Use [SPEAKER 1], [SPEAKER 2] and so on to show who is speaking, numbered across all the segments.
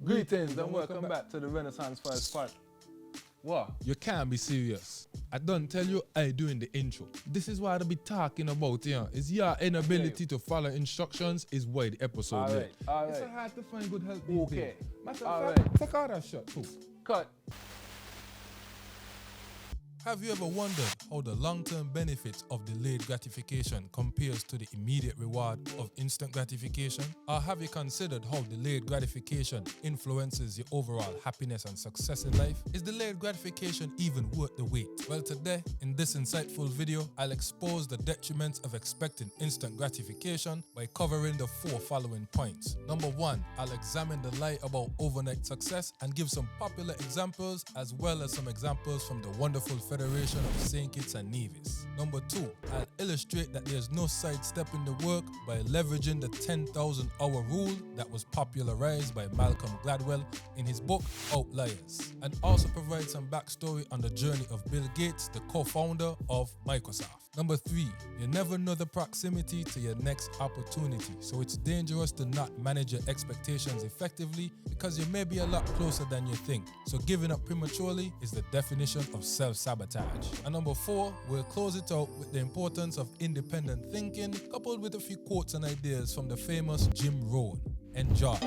[SPEAKER 1] Greetings and welcome back to the Renaissance First Part. What?
[SPEAKER 2] You can't be serious. I don't tell you I doing the intro. This is what I be talking about here. Is your inability to follow instructions is why the episode
[SPEAKER 1] Alright.
[SPEAKER 2] It's so hard to find good help these
[SPEAKER 1] Okay.
[SPEAKER 2] days. Matter of
[SPEAKER 1] Alright.
[SPEAKER 2] fact, take all that shot too.
[SPEAKER 1] Cut.
[SPEAKER 2] Have you ever wondered how the long-term benefits of delayed gratification compares to the immediate reward of instant gratification? Or have you considered how delayed gratification influences your overall happiness and success in life? Is delayed gratification even worth the wait? Well, today, in this insightful video, I'll expose the detriments of expecting instant gratification by covering the 4 following points. Number 1, I'll examine the lie about overnight success and give some popular examples as well as some examples from the wonderful Federation of St. Kitts and Nevis. Number 2, I'll illustrate that there's no sidestepping the work by leveraging the 10,000 hour rule that was popularized by Malcolm Gladwell in his book Outliers, and also provide some backstory on the journey of Bill Gates, the co-founder of Microsoft. Number 3, you never know the proximity to your next opportunity, so it's dangerous to not manage your expectations effectively because you may be a lot closer than you think. So giving up prematurely is the definition of self-sabotage. And number 4, we'll close it out with the importance of independent thinking, coupled with a few quotes and ideas from the famous Jim Rohn. Enjoy.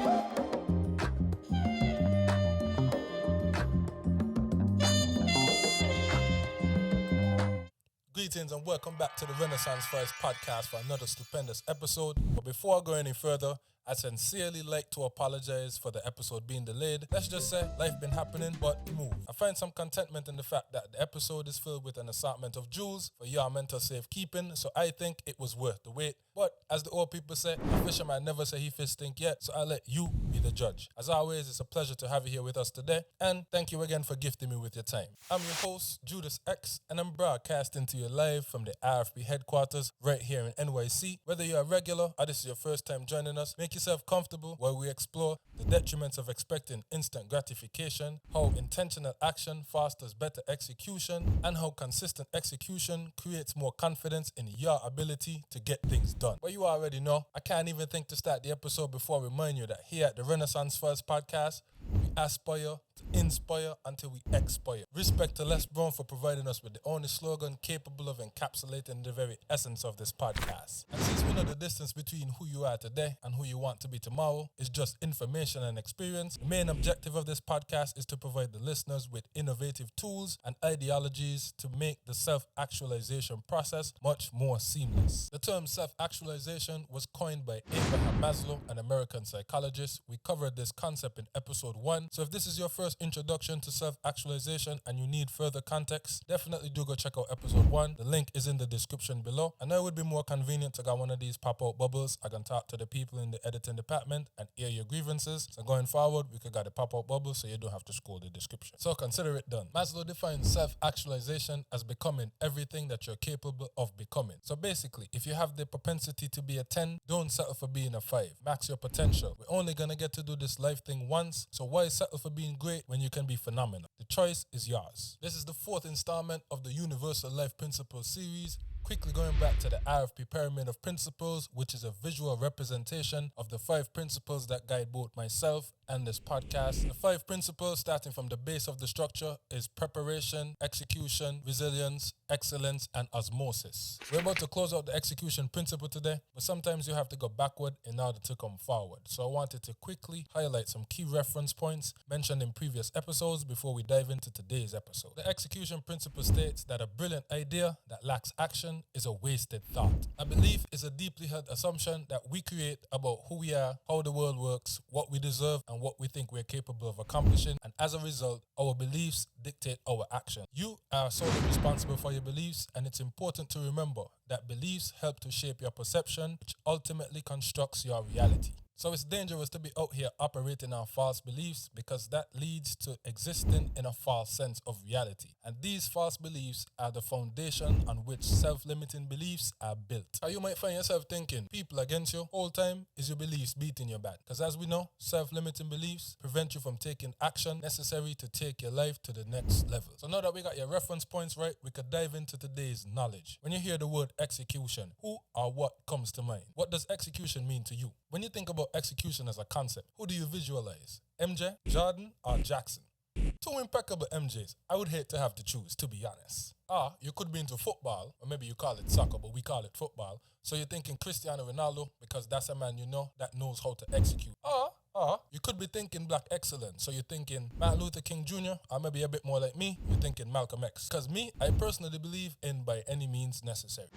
[SPEAKER 2] Greetings and welcome back to the Renaissance First podcast for another stupendous episode. But before I go any further, I sincerely like to apologize for the episode being delayed. Let's just say life been happening, but move. I find some contentment in the fact that the episode is filled with an assortment of jewels for your mental safekeeping, so I think it was worth the wait. But as the old people say, a fisherman never say he fish stink yet, so I'll let you be the judge. As always, it's a pleasure to have you here with us today, and thank you again for gifting me with your time. I'm your host, Judas X, and I'm broadcasting to you live from the RFP headquarters right here in NYC. Whether you're a regular or this is your first time joining us, make yourself comfortable while we explore the detriments of expecting instant gratification, how intentional action fosters better execution, and how consistent execution creates more confidence in your ability to get things done. But you already know, I can't even think to start the episode before I remind you that here at the Renaissance First podcast, we aspire to inspire until we expire. Respect to Les Brown for providing us with the only slogan capable of encapsulating the very essence of this podcast. And since we know the distance between who you are today and who you want to be tomorrow is just information and experience, the main objective of this podcast is to provide the listeners with innovative tools and ideologies to make the self-actualization process much more seamless. The term self-actualization was coined by Abraham Maslow, an American psychologist. We covered this concept in episode 1. So if this is your first introduction to self-actualization and you need further context, definitely do go check out episode 1. The link is in the description below. I know it would be more convenient to get one of these pop-out bubbles. I can talk to the people in the editing department and air your grievances. So going forward, we could get a pop-out bubble so you don't have to scroll the description. So consider it done. Maslow defines self-actualization as becoming everything that you're capable of becoming. So basically, if you have the propensity to be a 10, don't settle for being a 5. Max your potential. We're only gonna get to do this life thing once, so why settle for being great when you can be phenomenal? The choice is yours. This is the 4th installment of the Universal Life Principles series. Quickly going back to the RFP Pyramid of Principles, which is a visual representation of the 5 principles that guide both myself and this podcast. The 5 principles, starting from the base of the structure, is preparation, execution, resilience, excellence, and osmosis. We're about to close out the execution principle today, but sometimes you have to go backward in order to come forward. So I wanted to quickly highlight some key reference points mentioned in previous episodes before we dive into today's episode. The execution principle states that a brilliant idea that lacks action is a wasted thought. A belief is a deeply held assumption that we create about who we are, how the world works, what we deserve, and what we think we're capable of accomplishing, and as a result, our beliefs dictate our action. You are solely responsible for your beliefs, and it's important to remember that beliefs help to shape your perception, which ultimately constructs your reality. So it's dangerous to be out here operating on false beliefs because that leads to existing in a false sense of reality. And these false beliefs are the foundation on which self-limiting beliefs are built. Or you might find yourself thinking, people against you, whole time is your beliefs beating your back. Because as we know, self-limiting beliefs prevent you from taking action necessary to take your life to the next level. So now that we got your reference points right, we could dive into today's knowledge. When you hear the word execution, who or what comes to mind? What does execution mean to you? When you think about about execution as a concept, who do you visualize? MJ, Jordan, or Jackson? Two impeccable MJs. I would hate to have to choose, to be honest. You could be into football, or maybe you call it soccer, but we call it football. So you're thinking Cristiano Ronaldo, because that's a man you know that knows how to execute. Or you could be thinking black excellence. So you're thinking Martin Luther King Jr., or maybe a bit more like me, you're thinking Malcolm X. Because me, I personally believe in by any means necessary.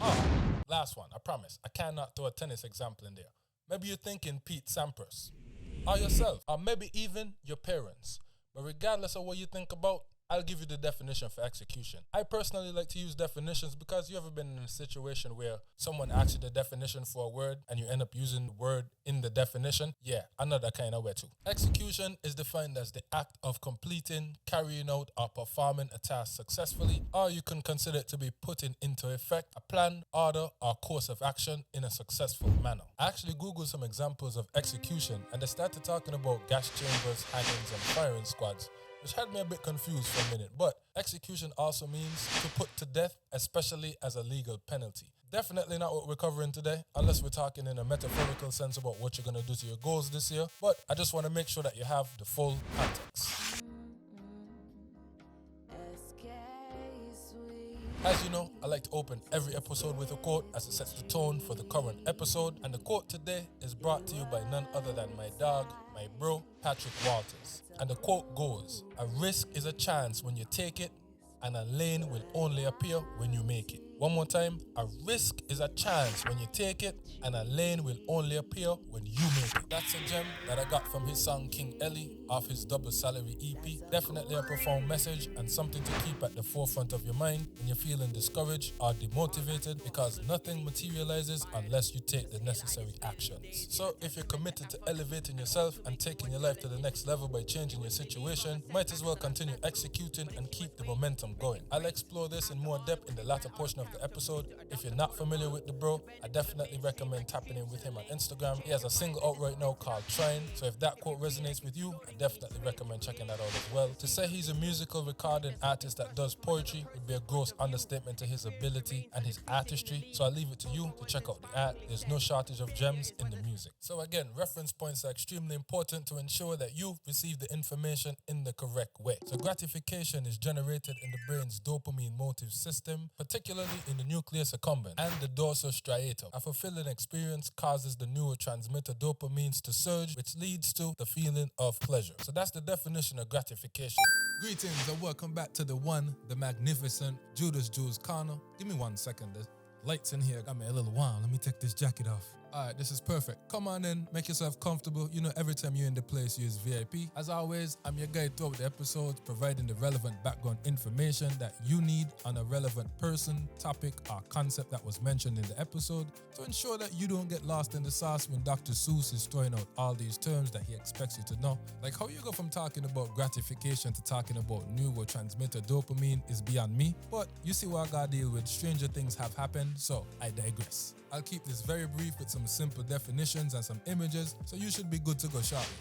[SPEAKER 2] Last one, I promise. I cannot throw a tennis example in there. Maybe you're thinking Pete Sampras. Or yourself, or maybe even your parents. But regardless of what you think about, I'll give you the definition for execution. I personally like to use definitions because you ever been in a situation where someone asks you the definition for a word and you end up using the word in the definition? Yeah, I know that kind of way too. Execution is defined as the act of completing, carrying out, or performing a task successfully, or you can consider it to be putting into effect a plan, order, or course of action in a successful manner. I actually Googled some examples of execution and they started talking about gas chambers, hangings, and firing squads, which had me a bit confused for a minute. But execution also means to put to death, especially as a legal penalty. Definitely not what we're covering today, unless we're talking in a metaphorical sense about what you're going to do to your goals this year. But I just want to make sure that you have the full context. As you know, I like to open every episode with a quote as it sets the tone for the current episode. And the quote today is brought to you by none other than my dog, my bro, Patrick Walters. And the quote goes, "A risk is a chance when you take it, and a lane will only appear when you make it." One more time, a risk is a chance when you take it, and a lane will only appear when you make it. That's a gem that I got from his song King Ellie off his Double Salary EP. Definitely a profound message and something to keep at the forefront of your mind when you're feeling discouraged or demotivated, because nothing materializes unless you take the necessary actions. So if you're committed to elevating yourself and taking your life to the next level by changing your situation, you might as well continue executing and keep the momentum going. I'll explore this in more depth in the latter portion of the episode. If you're not familiar with the bro, I definitely recommend tapping in with him on Instagram. He has a single out right now called Trying, so if that quote resonates with you, I definitely recommend checking that out as well. To say he's a musical recording artist that does poetry would be a gross understatement to his ability and his artistry, so I'll leave it to you to check out the art. There's no shortage of gems in the music. So again, reference points are extremely important to ensure that you receive the information in the correct way. So gratification is generated in the brain's dopamine motive system, particularly in the nucleus accumbens and the dorsal striatum. A fulfilling experience causes the neurotransmitter dopamines to surge, which leads to the feeling of pleasure. So that's the definition of gratification. Greetings and welcome back to the one, the magnificent Judas Jules Corner. Give me 1 second. The lights in here got me a little wild. Let me take this jacket off. Alright, this is perfect. Come on in, make yourself comfortable. You know, every time you're in the place, you use VIP. As always, I'm your guide throughout the episodes, providing the relevant background information that you need on a relevant person, topic, or concept that was mentioned in the episode, to ensure that you don't get lost in the sauce when Dr. Seuss is throwing out all these terms that he expects you to know. Like how you go from talking about gratification to talking about neurotransmitter dopamine is beyond me. But you see what I gotta deal with. Stranger things have happened, so I digress. I'll keep this very brief with some simple definitions and some images, so you should be good to go shortly.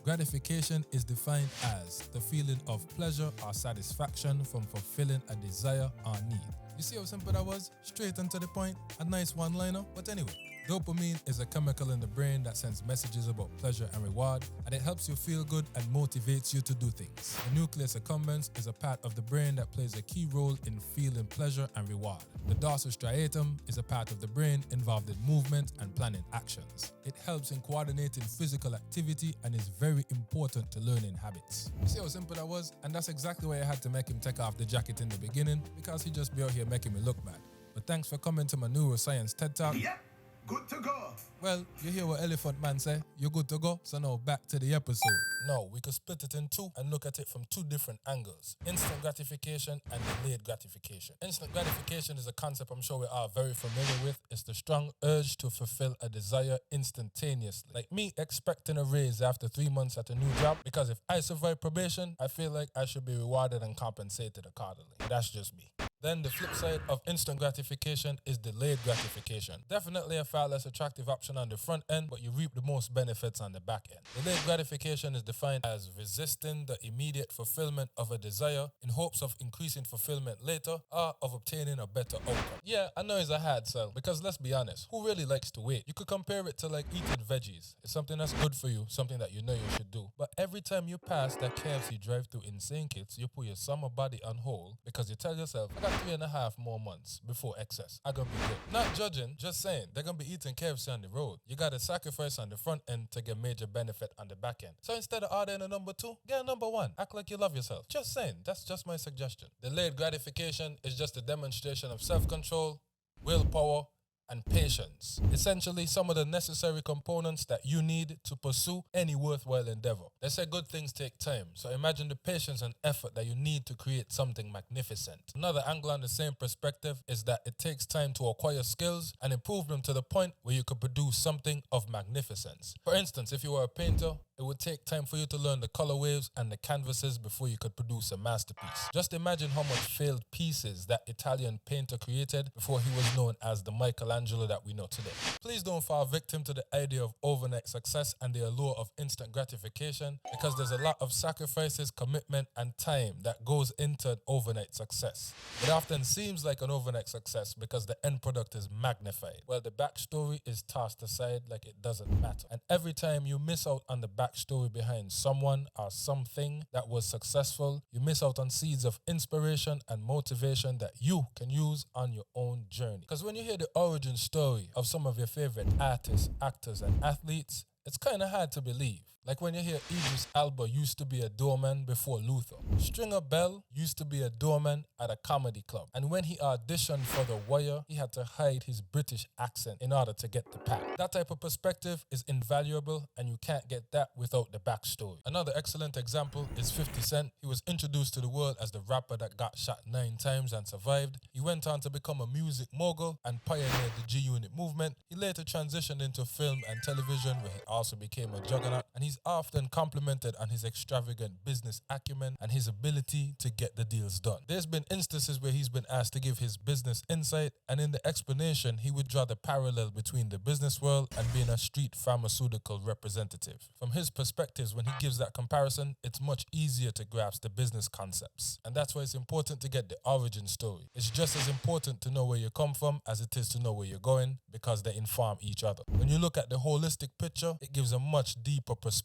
[SPEAKER 2] Gratification is defined as the feeling of pleasure or satisfaction from fulfilling a desire or need. You see how simple that was? Straight and to the point, a nice one-liner. But anyway, dopamine is a chemical in the brain that sends messages about pleasure and reward, and it helps you feel good and motivates you to do things. The nucleus accumbens is a part of the brain that plays a key role in feeling pleasure and reward. The dorsal striatum is a part of the brain involved in movement and planning actions. It helps in coordinating physical activity and is very important to learning habits. You see how simple that was? And that's exactly why I had to make him take off the jacket in the beginning, because he just be out here making me look bad. But thanks for coming to my Neuroscience TED Talk.
[SPEAKER 3] Yep, good to go.
[SPEAKER 2] Well, you hear what Elephant Man say, you're good to go, so now back to the episode. Now, we could split it in two and look at it from two different angles. Instant gratification and delayed gratification. Instant gratification is a concept I'm sure we are very familiar with. It's the strong urge to fulfill a desire instantaneously. Like me expecting a raise after 3 months at a new job, because if I survive probation, I feel like I should be rewarded and compensated accordingly. That's just me. Then the flip side of instant gratification is delayed gratification. Definitely a far less attractive option on the front end, but you reap the most benefits on the back end. Delayed gratification is defined as resisting the immediate fulfillment of a desire in hopes of increasing fulfillment later or of obtaining a better outcome. Yeah, I know it's a hard sell because let's be honest, who really likes to wait? You could compare it to like eating veggies. It's something that's good for you, something that you know you should do. But every time you pass that KFC drive-thru in St. Kitts, you put your summer body on hold because you tell yourself, I got 3.5 more months before excess. I gonna be good. Not judging, just saying, they're gonna be eating KFC on the road. You gotta sacrifice on the front end to get major benefit on the back end. So instead of ordering a number 2, get a number 1. Act like you love yourself. Just saying, that's just my suggestion. Delayed gratification is just a demonstration of self-control, willpower, and patience. Essentially, some of the necessary components that you need to pursue any worthwhile endeavor. They say good things take time, so imagine the patience and effort that you need to create something magnificent. Another angle on the same perspective is that it takes time to acquire skills and improve them to the point where you could produce something of magnificence. For instance, if you were a painter, it would take time for you to learn the color waves and the canvases before you could produce a masterpiece. Just imagine how much failed pieces that Italian painter created before he was known as the Michelangelo that we know today. Please don't fall victim to the idea of overnight success and the allure of instant gratification, because there's a lot of sacrifices, commitment, and time that goes into an overnight success. It often seems like an overnight success because the end product is magnified, while the backstory is tossed aside like it doesn't matter. And every time you miss out on the backstory behind someone or something that was successful, you miss out on seeds of inspiration and motivation that you can use on your own journey. Because when you hear the origin story of some of your favorite artists, actors, and athletes, it's kind of hard to believe. Like when you hear Idris Elba used to be a doorman before Luther. Stringer Bell used to be a doorman at a comedy club. And when he auditioned for The Wire, he had to hide his British accent in order to get the part. That type of perspective is invaluable, and you can't get that without the backstory. Another excellent example is 50 Cent. He was introduced to the world as the rapper that got shot 9 times and survived. He went on to become a music mogul and pioneered the G-Unit movement. He later transitioned into film and television, where he also became a juggernaut, and he's often complimented on his extravagant business acumen and his ability to get the deals done. There's been instances where he's been asked to give his business insight, and in the explanation, he would draw the parallel between the business world and being a street pharmaceutical representative. From his perspectives, when he gives that comparison, it's much easier to grasp the business concepts. And that's why it's important to get the origin story. It's just as important to know where you come from as it is to know where you're going, because they inform each other. When you look at the holistic picture, it gives a much deeper perspective.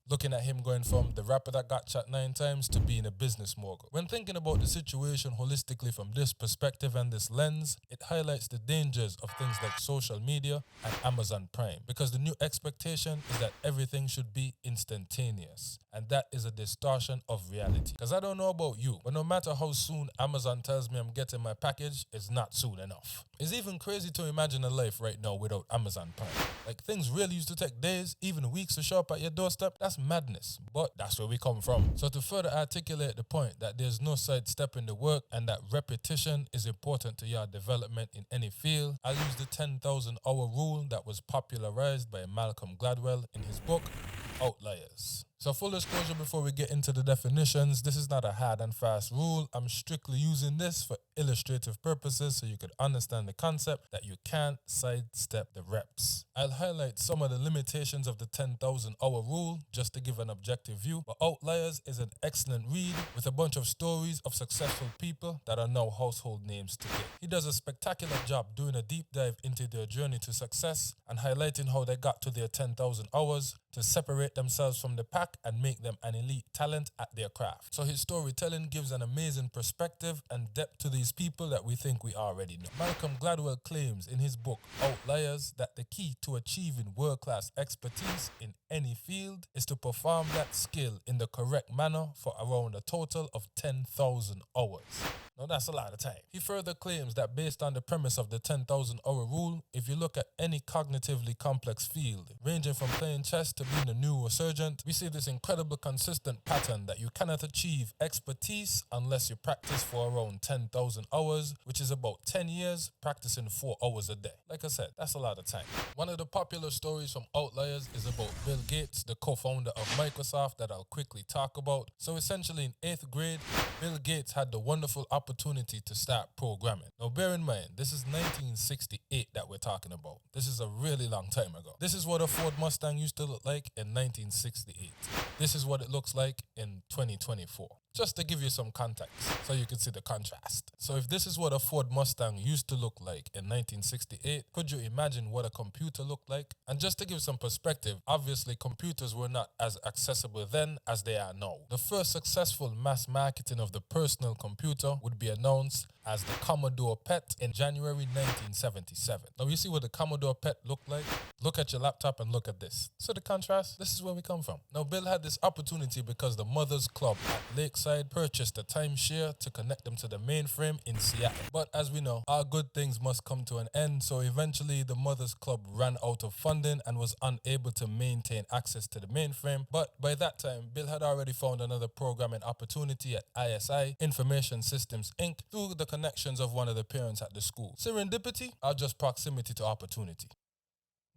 [SPEAKER 2] Looking at him going from the rapper that got shot 9 times to being a business mogul. When thinking about the situation holistically from this perspective and this lens, it highlights the dangers of things like social media and Amazon Prime, because the new expectation is that everything should be instantaneous, and that is a distortion of reality. Because I don't know about you, but no matter how soon Amazon tells me I'm getting my package, it's not soon enough. It's even crazy to imagine a life right now without Amazon Prime. Like, things really used to take days, even weeks to show up at your doorstep. That's madness, but that's where we come from. So to further articulate the point that there's no sidestepping the work and that repetition is important to your development in any field, I'll use the 10,000 hour rule that was popularized by Malcolm Gladwell in his book, Outliers. So full disclosure before we get into the definitions, this is not a hard and fast rule. I'm strictly using this for illustrative purposes so you could understand the concept that you can't sidestep the reps. I'll highlight some of the limitations of the 10,000 hour rule just to give an objective view, but Outliers is an excellent read with a bunch of stories of successful people that are now household names today. He does a spectacular job doing a deep dive into their journey to success and highlighting how they got to their 10,000 hours to separate themselves from the pack and make them an elite talent at their craft. So his storytelling gives an amazing perspective and depth to these people that we think we already know. Malcolm Gladwell claims in his book Outliers that the key to achieving world-class expertise in any field is to perform that skill in the correct manner for around a total of 10,000 hours. Now that's a lot of time. He further claims that based on the premise of the 10,000 hour rule, if you look at any cognitively complex field, ranging from playing chess to being a neurosurgeon, we see this incredible consistent pattern that you cannot achieve expertise unless you practice for around 10,000 hours, which is about 10 years practicing 4 hours a day. Like I said, that's a lot of time. One of the popular stories from Outliers is about Bill Gates, the co-founder of Microsoft, that I'll quickly talk about. So essentially in 8th grade, Bill Gates had the wonderful opportunity opportunity to start programming. Now bear in mind, this is 1968 that we're talking about. This is a really long time ago. This is what a Ford Mustang used to look like in 1968. This is what it looks like in 2024. Just to give you some context so you can see the contrast. So if this is what a Ford Mustang used to look like in 1968, could you imagine what a computer looked like? And just to give some perspective, obviously computers were not as accessible then as they are now. The first successful mass marketing of the personal computer would be announced as the Commodore PET in January 1977. Now you see what the Commodore PET looked like? Look at your laptop and look at this. So the contrast, this is where we come from. Now Bill had this opportunity because the Mothers Club at Lakeside purchased a timeshare to connect them to the mainframe in Seattle. But as we know, all good things must come to an end, so eventually the Mothers Club ran out of funding and was unable to maintain access to the mainframe. But by that time, Bill had already found another programming opportunity at ISI, Information Systems Inc., through the connections of one of the parents at the school. Serendipity or just proximity to opportunity?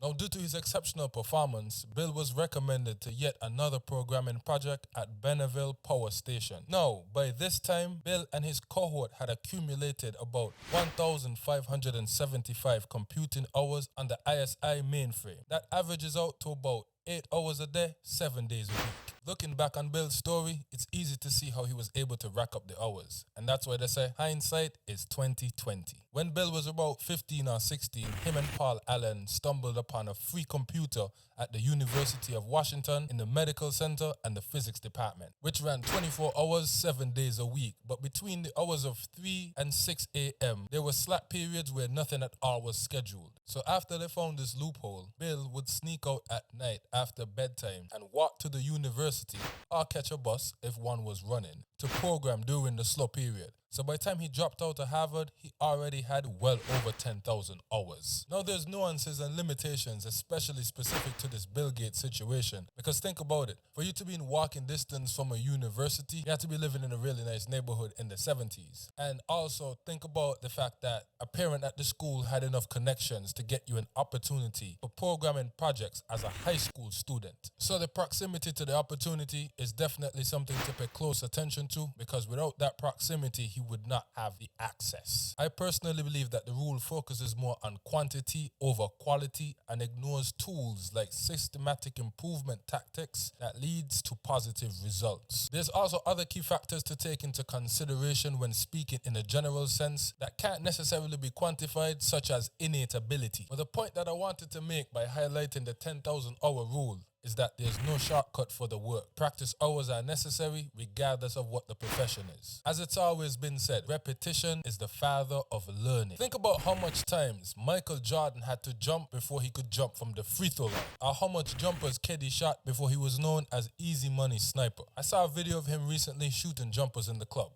[SPEAKER 2] Now, due to his exceptional performance, Bill was recommended to yet another programming project at Benneville Power Station. Now, by this time, Bill and his cohort had accumulated about 1,575 computing hours on the ISI mainframe. That averages out to about 8 hours a day, 7 days a week. Looking back on Bill's story, it's easy to see how he was able to rack up the hours. And that's why they say hindsight is 20/20. When Bill was about 15 or 16, him and Paul Allen stumbled upon a free computer at the University of Washington in the medical center and the physics department, which ran 24 hours, 7 days a week. But between the hours of 3 and 6 a.m., there were slack periods where nothing at all was scheduled. So after they found this loophole, Bill would sneak out at night after bedtime and walk to the university or catch a bus if one was running to program during the slow period. So by the time he dropped out of Harvard, he already had well over 10,000 hours. Now there's nuances and limitations, especially specific to this Bill Gates situation. Because think about it, for you to be in walking distance from a university, you have to be living in a really nice neighborhood in the 70s. And also think about the fact that a parent at the school had enough connections to get you an opportunity for programming projects as a high school student. So the proximity to the opportunity is definitely something to pay close attention to, because without that proximity, he would not have the access. I personally believe that the rule focuses more on quantity over quality and ignores tools like systematic improvement tactics that leads to positive results. There's also other key factors to take into consideration when speaking in a general sense that can't necessarily be quantified, such as innate ability. But the point that I wanted to make by highlighting the 10,000 hour rule is that there's no shortcut for the work. Practice hours are necessary regardless of what the profession is. As it's always been said, repetition is the father of learning. Think about how much times Michael Jordan had to jump before he could jump from the free throw line, or how much jumpers Keddy shot before he was known as Easy Money Sniper. I saw a video of him recently shooting jumpers in the club.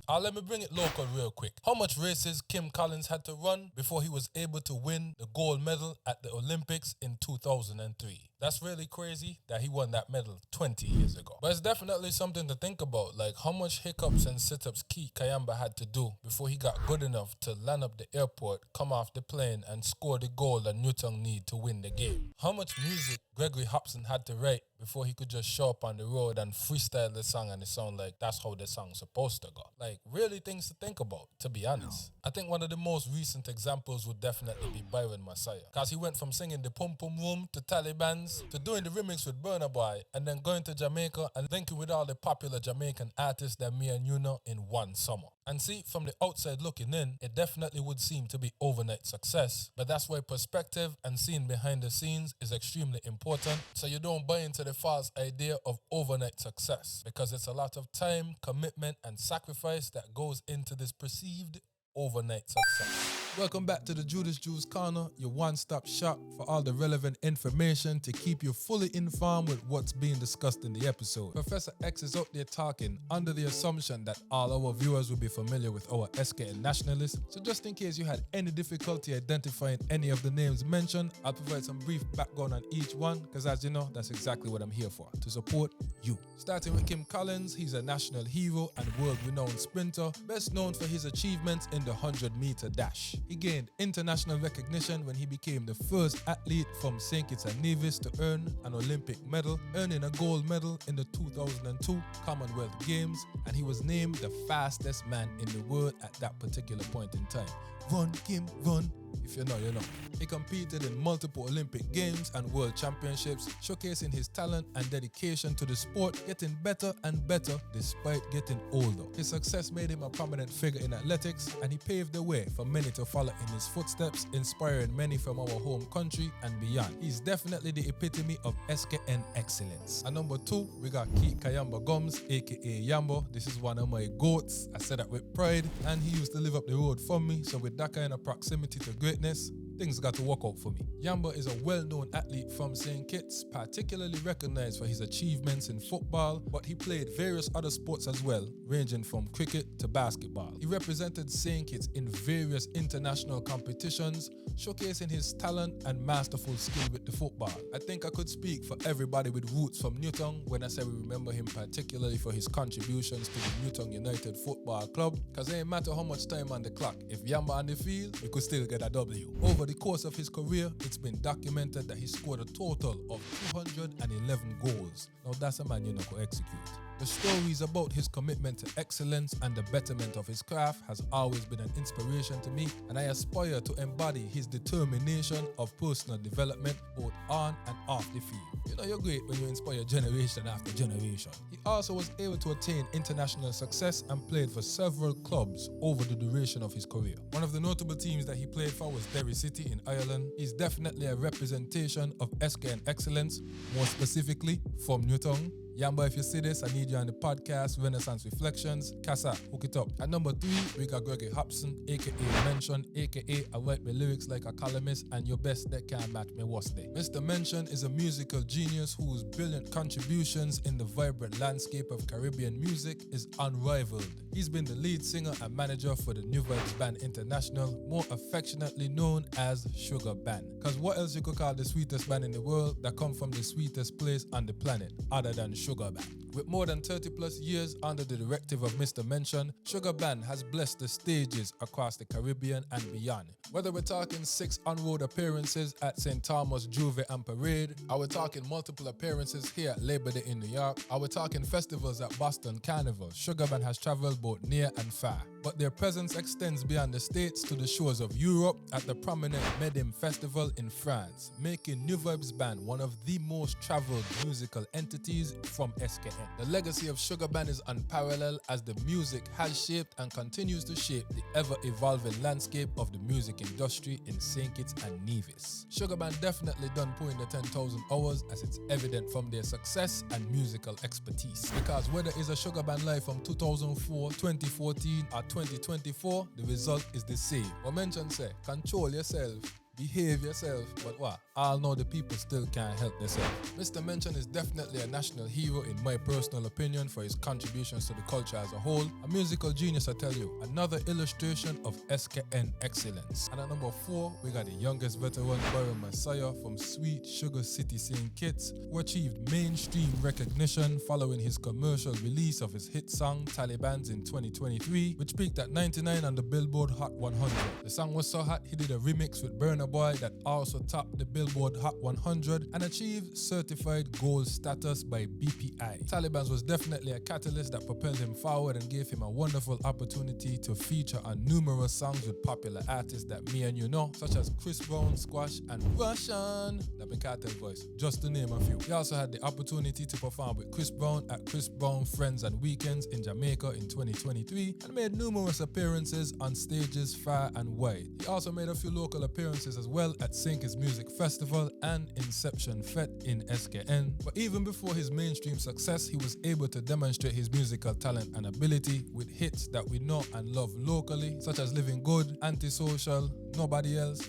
[SPEAKER 2] Let me bring it local real quick. How much races Kim Collins had to run before he was able to win the gold medal at the Olympics in 2003. That's really crazy that he won that medal 20 years ago. But it's definitely something to think about, like how much hiccups and sit-ups Kayamba had to do before he got good enough to land up the airport, come off the plane and score the goal that Newton need to win the game. How much music Gregory Hobson had to write before he could just show up on the road and freestyle the song and it sound like that's how the song's supposed to go. Like, really things to think about, to be honest. I think one of the most recent examples would definitely be Byron Messiah, because he went from singing the Pum Pum Room to Taliban's to doing the remix with Burna Boy and then going to Jamaica and linking with all the popular Jamaican artists that me and you know in one summer. And see, from the outside looking in, it definitely would seem to be overnight success, but that's why perspective and seeing behind the scenes is extremely important, so you don't buy into the false idea of overnight success, because it's a lot of time, commitment, and sacrifice that goes into this perceived overnight success. Welcome back to the Judas Juice Corner, your one-stop shop for all the relevant information to keep you fully informed with what's being discussed in the episode. Professor X is out there talking under the assumption that all our viewers will be familiar with our SK and Nationalist. So just in case you had any difficulty identifying any of the names mentioned, I'll provide some brief background on each one, because as you know, that's exactly what I'm here for, to support you. Starting with Kim Collins, he's a national hero and world-renowned sprinter, best known for his achievements in the 100-meter dash. He gained international recognition when he became the first athlete from St. Kitts and Nevis to earn an Olympic medal, earning a gold medal in the 2002 Commonwealth Games, and he was named the fastest man in the world at that particular point in time. Run, Kim, run. If you know, you know. He competed in multiple Olympic Games and World Championships, showcasing his talent and dedication to the sport, getting better and better despite getting older. His success made him a prominent figure in athletics, and he paved the way for many to follow in his footsteps, inspiring many from our home country and beyond. He's definitely the epitome of SKN excellence. At number 2, we got Kayamba Gums, aka Yamba. This is one of my goats. I said that with pride, and he used to live up the road from me, so with that kind of proximity to greatness, things got to work out for me. Yamba is a well-known athlete from St. Kitts, particularly recognized for his achievements in football, but he played various other sports as well, ranging from cricket to basketball. He represented St. Kitts in various international competitions, showcasing his talent and masterful skill with the football. I think I could speak for everybody with roots from Newtown when I say we remember him particularly for his contributions to the Newtown United Football Club, because it ain't matter how much time on the clock, if Yamba on the field, we could still get a W. Over the course of his career, it's been documented that he scored a total of 211 goals. Now that's a man you know could execute. The stories about his commitment to excellence and the betterment of his craft has always been an inspiration to me, and I aspire to embody his determination of personal development both on and off the field. You know you're great when you inspire generation after generation. He also was able to attain international success and played for several clubs over the duration of his career. One of the notable teams that he played for was Derry City in Ireland. He's definitely a representation of SKN excellence, more specifically from Newtown. Yamba, if you see this, I need you on the podcast, Renaissance Reflections. Casa, hook it up. At number 3, we got Gregory Hobson, aka Mention, aka I write my lyrics like a columnist, and your best that can't match me worst day. Mr. Mention is a musical genius whose brilliant contributions in the vibrant landscape of Caribbean music is unrivaled. He's been the lead singer and manager for the New Vibes Band International, more affectionately known as Sugar Band. Cause what else you could call the sweetest band in the world that come from the sweetest place on the planet other than Sugar Band? With more than 30 plus years under the directive of Mr. Mention, Sugar Band has blessed the stages across the Caribbean and beyond. Whether we're talking 6 on-road appearances at St. Thomas, Juve and Parade, or we're talking multiple appearances here at Labor Day in New York, or we're talking festivals at Boston Carnival, Sugar Band has traveled both near and far. But their presence extends beyond the States to the shores of Europe at the prominent Medim Festival in France, making New Vibes Band one of the most traveled musical entities from SKN. The legacy of Sugar Band is unparalleled as the music has shaped and continues to shape the ever-evolving landscape of the music industry in St. Kitts and Nevis. Sugar Band definitely done put in the 10,000 hours, as it's evident from their success and musical expertise. Because whether it's a Sugar Band live from 2004, 2014 or 2024, the result is the same. What Mention say, control yourself, behave yourself, but what? All know the people still can't help themselves. Mr. Mention is definitely a national hero in my personal opinion for his contributions to the culture as a whole. A musical genius, I tell you. Another illustration of SKN excellence. And at number 4, we got the youngest veteran, Byron Messiah from Sweet Sugar City, St. Kitts, who achieved mainstream recognition following his commercial release of his hit song Talibans in 2023, which peaked at 99 on the Billboard Hot 100. The song was so hot, he did a remix with Burna Boy that also topped the Billboard Hot 100 and achieved certified gold status by BPI. Talibans was definitely a catalyst that propelled him forward and gave him a wonderful opportunity to feature on numerous songs with popular artists that me and you know, such as Chris Brown, Squash, and Russian, that be Cartel voice, just to name a few. He also had the opportunity to perform with Chris Brown at Chris Brown Friends and Weekends in Jamaica in 2023 and made numerous appearances on stages far and wide. He also made a few local appearances as well at St. Kitts Music Festival and Inception Fete in SKN. But even before his mainstream success, he was able to demonstrate his musical talent and ability with hits that we know and love locally, such as Living Good, Antisocial, Nobody Else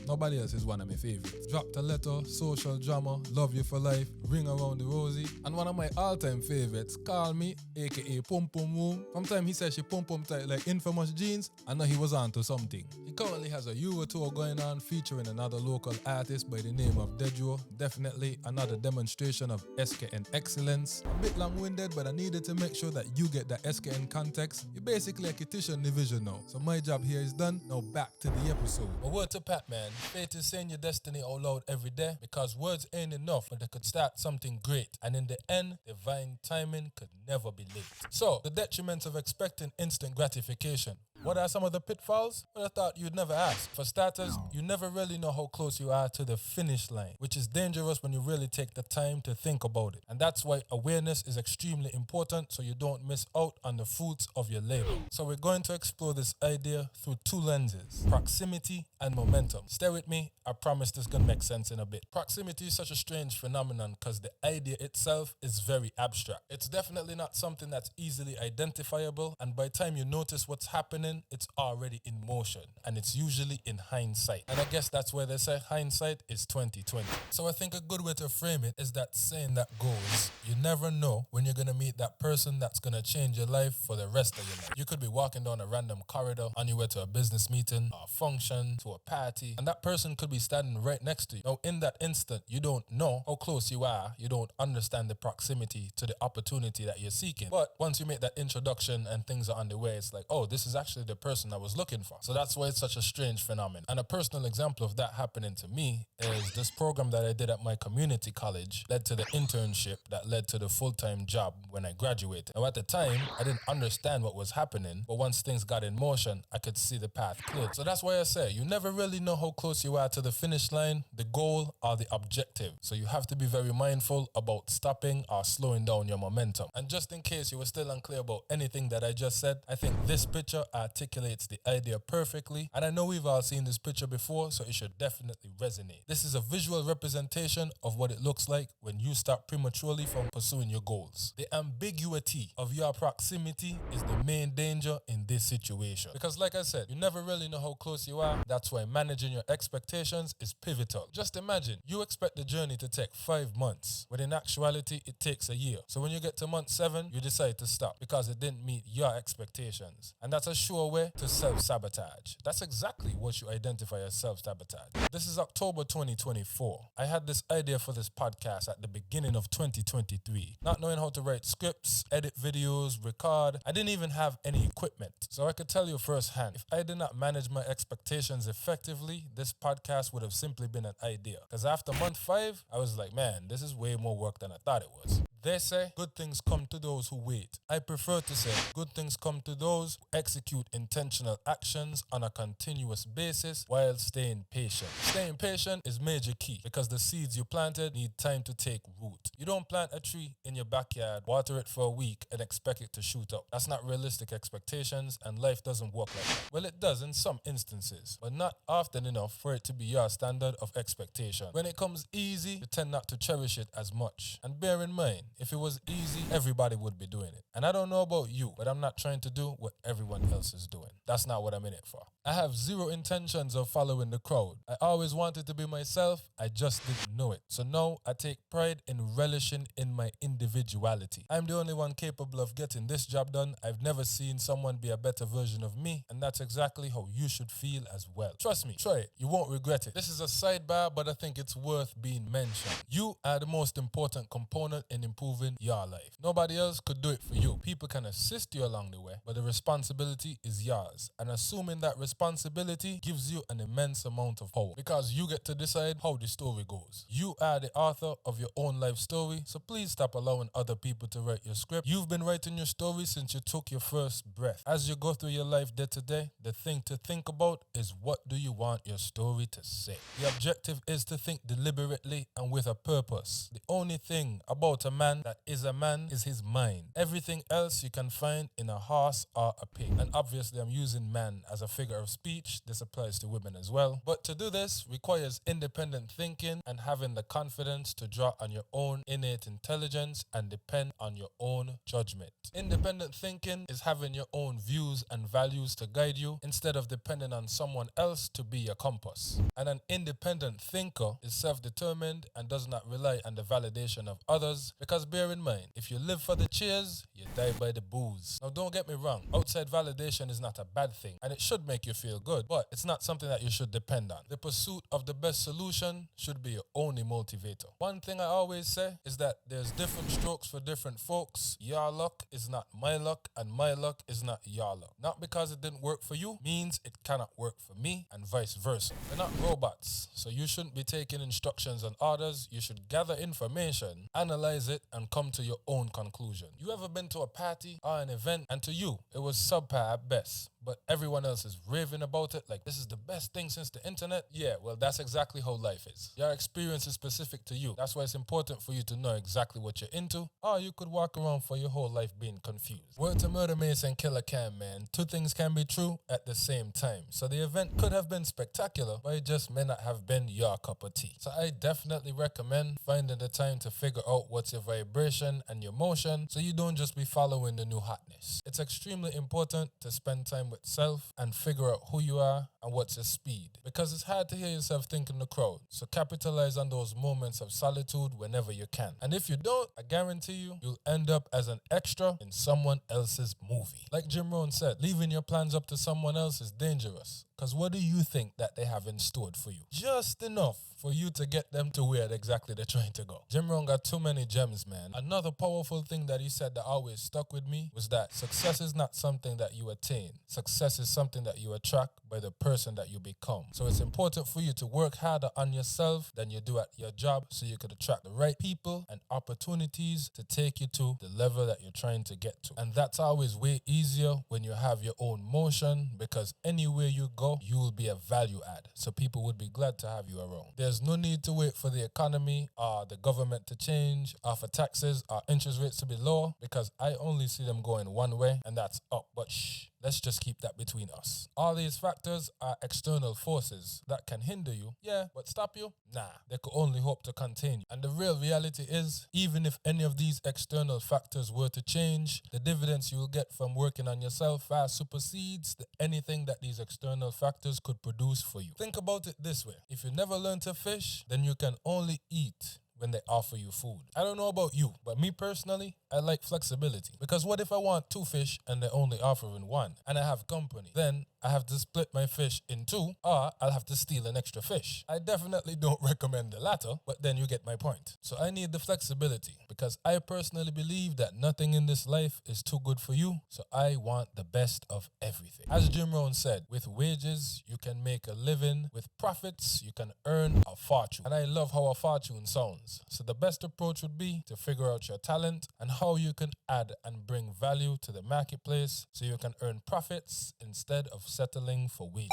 [SPEAKER 2] is one of my favorites. Dropped a Letter, Social Drama, Love You for Life, Ring Around the Rosie, and one of my all-time favorites, Call Me, aka Pum Pum Boom. Sometimes he said she pum pum tight like Infamous Jeans, I know he was onto something. He currently has a Euro tour going on featuring another local artist by the name name of Dejuo. Definitely another demonstration of SKN excellence. A bit long-winded, but I needed to make sure that you get that SKN context. You're basically a Kittian division now. So my job here is done. Now back to the episode. A word to Pat, man. Fate is saying your destiny out loud every day because words ain't enough, but they could start something great. And in the end, divine timing could never be late. So, the detriments of expecting instant gratification. What are some of the pitfalls? Well, I thought you'd never ask. For starters, you never really know how close you are to the finish line, which is dangerous when you really take the time to think about it. And that's why awareness is extremely important so you don't miss out on the fruits of your labor. So we're going to explore this idea through two lenses, proximity and momentum. Stay with me, I promise this is going to make sense in a bit. Proximity is such a strange phenomenon because the idea itself is very abstract. It's definitely not something that's easily identifiable, and by the time you notice what's happening, it's already in motion, and it's usually in hindsight. And I guess that's where they say hindsight is 2020. So I think a good way to frame it is that saying that goes, you never know when you're gonna meet that person that's gonna change your life for the rest of your life. You could be walking down a random corridor on your way to a business meeting, or a function, to a party, and that person could be standing right next to you. Now in that instant, you don't know how close you are, you don't understand the proximity to the opportunity that you're seeking. But once you make that introduction and things are on the way, it's like, oh, this is actually the person I was looking for. So that's why it's such a strange phenomenon. And a personal example of that happening to me is this program that I did at my community college led to the internship that led to the full-time job when I graduated. Now at the time, I didn't understand what was happening, but once things got in motion, I could see the path clear. So that's why I say, you never really know how close you are to the finish line, the goal, or the objective. So you have to be very mindful about stopping or slowing down your momentum. And just in case you were still unclear about anything that I just said, I think this picture articulates the idea perfectly, and I know we've all seen this picture before, so it should definitely resonate. This is a visual representation of what it looks like when you stop prematurely from pursuing your goals. The ambiguity of your proximity is the main danger in this situation. Because like I said, you never really know how close you are. That's why managing your expectations is pivotal. Just imagine, you expect the journey to take 5 months, when in actuality, it takes a year. So when you get to month 7, you decide to stop because it didn't meet your expectations. And that's a sure way to self-sabotage. That's exactly what you identify as self-sabotage. This is October 2024. I had this idea for this podcast at the beginning of 2023. Not knowing how to write scripts, edit videos, record. I didn't even have any equipment. So I could tell you firsthand, if I did not manage my expectations effectively, this podcast would have simply been an idea. Because after month 5, I was like, man, this is way more work than I thought it was. They say good things come to those who wait. I prefer to say good things come to those who execute intentional actions on a continuous basis while staying patient. Staying patient is major key because the seeds you planted need time to take root. You don't plant a tree in your backyard, water it for a week, and expect it to shoot up. That's not realistic expectations, and life doesn't work like that. Well, it does in some instances, but not often enough for it to be your standard of expectation. When it comes easy, you tend not to cherish it as much. And bear in mind, if it was easy, everybody would be doing it. And I don't know about you, but I'm not trying to do what everyone else is doing. That's not what I'm in it for. I have zero intentions of following the crowd. I always wanted to be myself, I just didn't know it. So now I take pride in relishing in my individuality. I'm the only one capable of getting this job done. I've never seen someone be a better version of me, and that's exactly how you should feel as well. Trust me, try it. You won't regret it. This is a sidebar, but I think it's worth being mentioned. You are the most important component in improving your life. Nobody else could do it for you. People can assist you along the way, but the responsibility is yours. And assuming that responsibility gives you an immense amount of power because you get to decide how the story goes. You are the author of your own life story, so please stop allowing other people to write your script. You've been writing your story since you took your first breath. As you go through your life day to day, the thing to think about is what do you want your story to say? The objective is to think deliberately and with a purpose. The only thing about a man that is a man is his mind. Everything else you can find in a horse or a pig. And obviously I'm using man as a figure of speech. This applies to women as well. But to do this requires independent thinking and having the confidence to draw on your own innate intelligence and depend on your own judgment. Independent thinking is having your own views and values to guide you instead of depending on someone else to be your compass. And an independent thinker is self-determined and does not rely on the validation of others because bear in mind, if you live for the cheers, you die by the booze. Now don't get me wrong, outside validation is not a bad thing and it should make you feel good, but it's not something that you should depend on. The pursuit of the best solution should be your only motivator. One thing I always say is that there's different strokes for different folks. Your luck is not my luck and my luck is not your luck. Not because it didn't work for you means it cannot work for me and vice versa. We're not robots, so you shouldn't be taking instructions and orders. You should gather information, analyze it, and come to your own conclusion. You ever been to a party or an event and to you it was subpar at best, but everyone else is raving about it like this is the best thing since the internet? Yeah, well, that's exactly how life is. Your experience is specific to you. That's why it's important for you to know exactly what you're into, or you could walk around for your whole life being confused. Word to Murder Mace and Killer Cam, man. Two things can be true at the same time. So the event could have been spectacular, but it just may not have been your cup of tea. So I definitely recommend finding the time to figure out what's your vibration and your motion so you don't just be following the new hotness. It's extremely important to spend time with self and figure out who you are and what's your speed, because it's hard to hear yourself think in the crowd. So capitalize on those moments of solitude whenever you can. And if you don't, I guarantee you'll end up as an extra in someone else's movie. Like Jim Rohn said, leaving your plans up to someone else is dangerous. Because what do you think that they have in store for you? Just enough for you to get them to where exactly they're trying to go. Jim Rohn got too many gems, man. Another powerful thing that he said that always stuck with me was that success is not something that you attain. Success is something that you attract by the person that you become. So it's important for you to work harder on yourself than you do at your job so you could attract the right people and opportunities to take you to the level that you're trying to get to. And that's always way easier when you have your own motion, because anywhere you go, you will be a value add. So people would be glad to have you around. There's no need to wait for the economy or the government to change or for taxes or interest rates to be low, because I only see them going one way, and that's up. But shh, let's just keep that between us. All these factors are external forces that can hinder you, yeah, but stop you? Nah, they could only hope to contain you. And the real reality is, even if any of these external factors were to change, the dividends you will get from working on yourself far supersedes anything that these external factors could produce for you. Think about it this way. If you never learn to fish, then you can only eat when they offer you food. I don't know about you, but me personally, I like flexibility. Because what if I want 2 fish and they're only offering 1 and I have company? Then I have to split my fish in 2, or I'll have to steal an extra fish. I definitely don't recommend the latter, but then you get my point. So I need the flexibility because I personally believe that nothing in this life is too good for you. So I want the best of everything. As Jim Rohn said, with wages, you can make a living. With profits, you can earn a fortune. And I love how a fortune sounds. So the best approach would be to figure out your talent and how you can add and bring value to the marketplace so you can earn profits instead of settling for wages.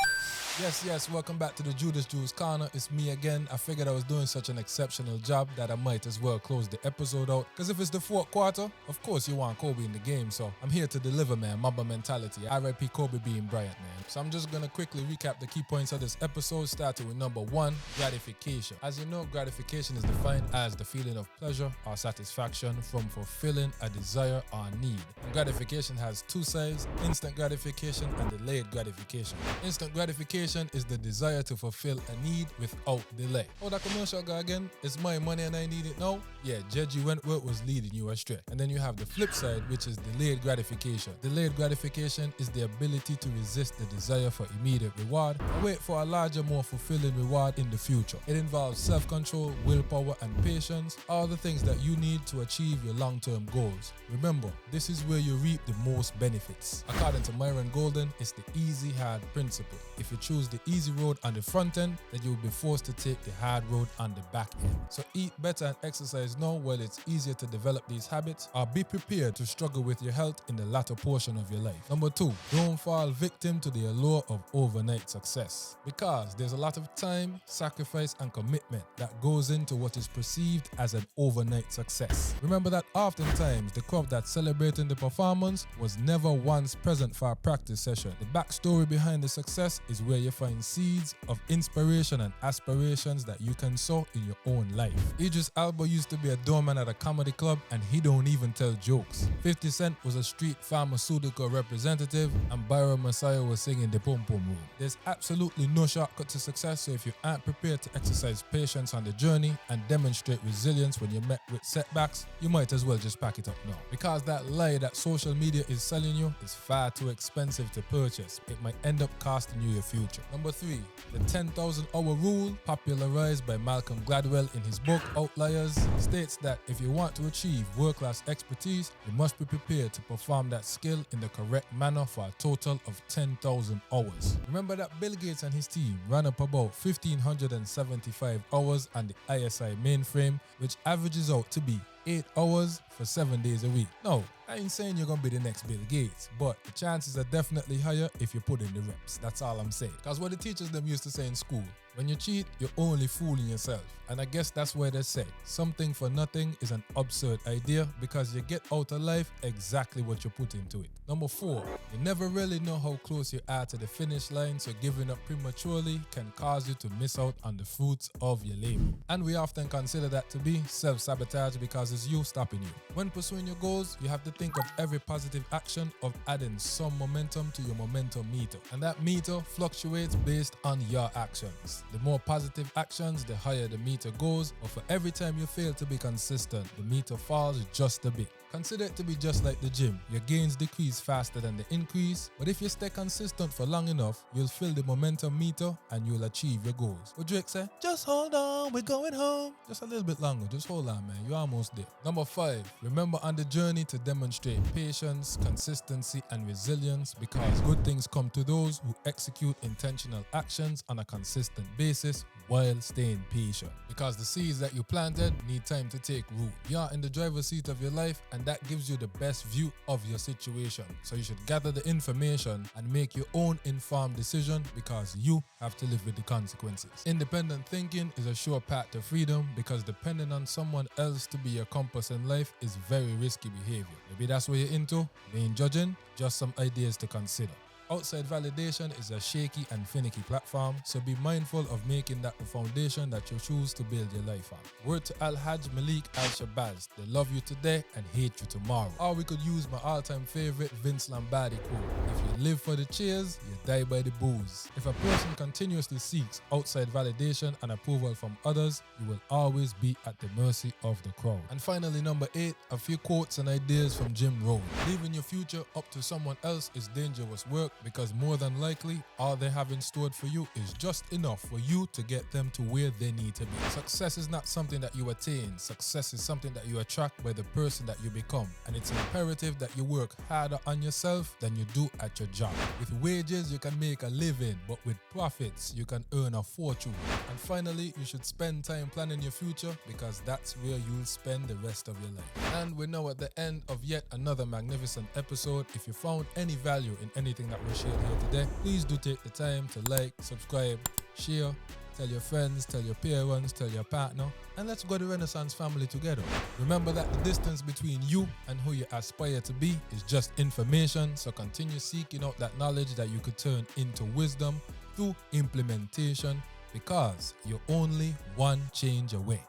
[SPEAKER 1] Yes, welcome back to the Judas Juice Corner. It's me again. I figured I was doing such an exceptional job that I might as well close the episode out. Because if it's the 4th quarter, of course you want Kobe in the game. So I'm here to deliver, man. Mamba mentality. RFP Kobe being Bryant, man. So I'm just going to quickly recap the key points of this episode, starting with number 1, gratification. As you know, gratification is defined as the feeling of pleasure or satisfaction from fulfilling a desire or need. And gratification has 2 sides, instant gratification and delayed gratification. Instant gratification is the desire to fulfill a need without delay. Oh, that commercial guy again? It's my money and I need it now? Yeah, Jeji Wentworth was leading you astray. And then you have the flip side, which is delayed gratification. Delayed gratification is the ability to resist the desire for immediate reward and wait for a larger, more fulfilling reward in the future. It involves self-control, willpower, and patience, all the things that you need to achieve your long-term goals. Remember, this is where you reap the most benefits. According to Myron Golden, it's the easy, hard principle. If you choose the easy road on the front end, then you will be forced to take the hard road on the back end. So eat better and exercise now while it's easier to develop these habits, or be prepared to struggle with your health in the latter portion of your life. Number 2, don't fall victim to the allure of overnight success. Because there's a lot of time, sacrifice, and commitment that goes into what is perceived as an overnight success. Remember that oftentimes the crowd that's celebrating the performance was never once present for a practice session. The backstory behind the success is where you find seeds of inspiration and aspirations that you can sow in your own life. Idris Alba used to be a doorman at a comedy club and he don't even tell jokes. 50 Cent was a street pharmaceutical representative and Byron Messiah was singing the Pum Pum Room. There's absolutely no shortcut to success, so if you aren't prepared to exercise patience on the journey and demonstrate resilience when you're met with setbacks, you might as well just pack it up now. Because that lie that social media is selling you is far too expensive to purchase. It might end up costing you your future. Number 3, the 10,000 hour rule, popularized by Malcolm Gladwell in his book Outliers, states that if you want to achieve world-class expertise, you must be prepared to perform that skill in the correct manner for a total of 10,000 hours. Remember that Bill Gates and his team ran up about 1,575 hours on the ISI mainframe, which averages out to be 8 hours for 7 days a week. No, I ain't saying you're gonna be the next Bill Gates, but the chances are definitely higher if you put in the reps. That's all I'm saying. Because what the teachers them used to say in school, when you cheat, you're only fooling yourself. And I guess that's why they say something for nothing is an absurd idea, because you get out of life exactly what you put into it. Number 4, you never really know how close you are to the finish line, so giving up prematurely can cause you to miss out on the fruits of your labor. And we often consider that to be self-sabotage because it's you stopping you. When pursuing your goals, you have to think of every positive action of adding some momentum to your momentum meter. And that meter fluctuates based on your actions. The more positive actions, the higher the meter goes, but for every time you fail to be consistent, the meter falls just a bit. Consider it to be just like the gym. Your gains decrease faster than the increase, but if you stay consistent for long enough, you'll fill the momentum meter and you'll achieve your goals. What Drake say? Just hold on, we're going home. Just a little bit longer, just hold on, man, you're almost there. Number 5, remember on the journey to demonstrate patience, consistency, and resilience, because good things come to those who execute intentional actions on a consistent basis while staying patient. Because the seeds that you planted need time to take root. You're in the driver's seat of your life, and that gives you the best view of your situation. So you should gather the information and make your own informed decision, because you have to live with the consequences. Independent thinking is a sure path to freedom, because depending on someone else to be your compass in life is very risky behavior. Maybe that's what you're into, main judging, just some ideas to consider. Outside validation is a shaky and finicky platform, so be mindful of making that the foundation that you choose to build your life on. Word to Al-Hajj Malik Al-Shabazz, they love you today and hate you tomorrow. Or we could use my all-time favorite Vince Lombardi quote, if you live for the cheers, you die by the booze. If a person continuously seeks outside validation and approval from others, you will always be at the mercy of the crowd. And finally, number 8, a few quotes and ideas from Jim Rohn. Leaving your future up to someone else is dangerous work, because more than likely, all they have in store for you is just enough for you to get them to where they need to be. Success is not something that you attain. Success is something that you attract by the person that you become. And it's imperative that you work harder on yourself than you do at your job. With wages, you can make a living, but with profits, you can earn a fortune. And finally, you should spend time planning your future, because that's where you'll spend the rest of your life. And we're now at the end of yet another magnificent episode. If you found any value in anything that we shared here today, please do take the time to like, subscribe, share, tell your friends, tell your parents, tell your partner, and let's go to Renaissance family together. Remember that the distance between you and who you aspire to be is just information, so continue seeking out that knowledge that you could turn into wisdom through implementation, because you're only one change away.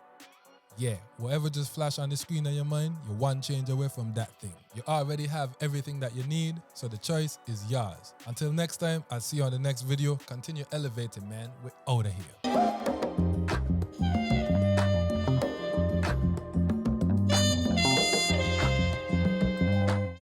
[SPEAKER 1] Yeah, whatever just flashed on the screen of your mind, you're one change away from that thing. You already have everything that you need, so the choice is yours. Until next time, I'll see you on the next video. Continue elevating, man. We're out of here.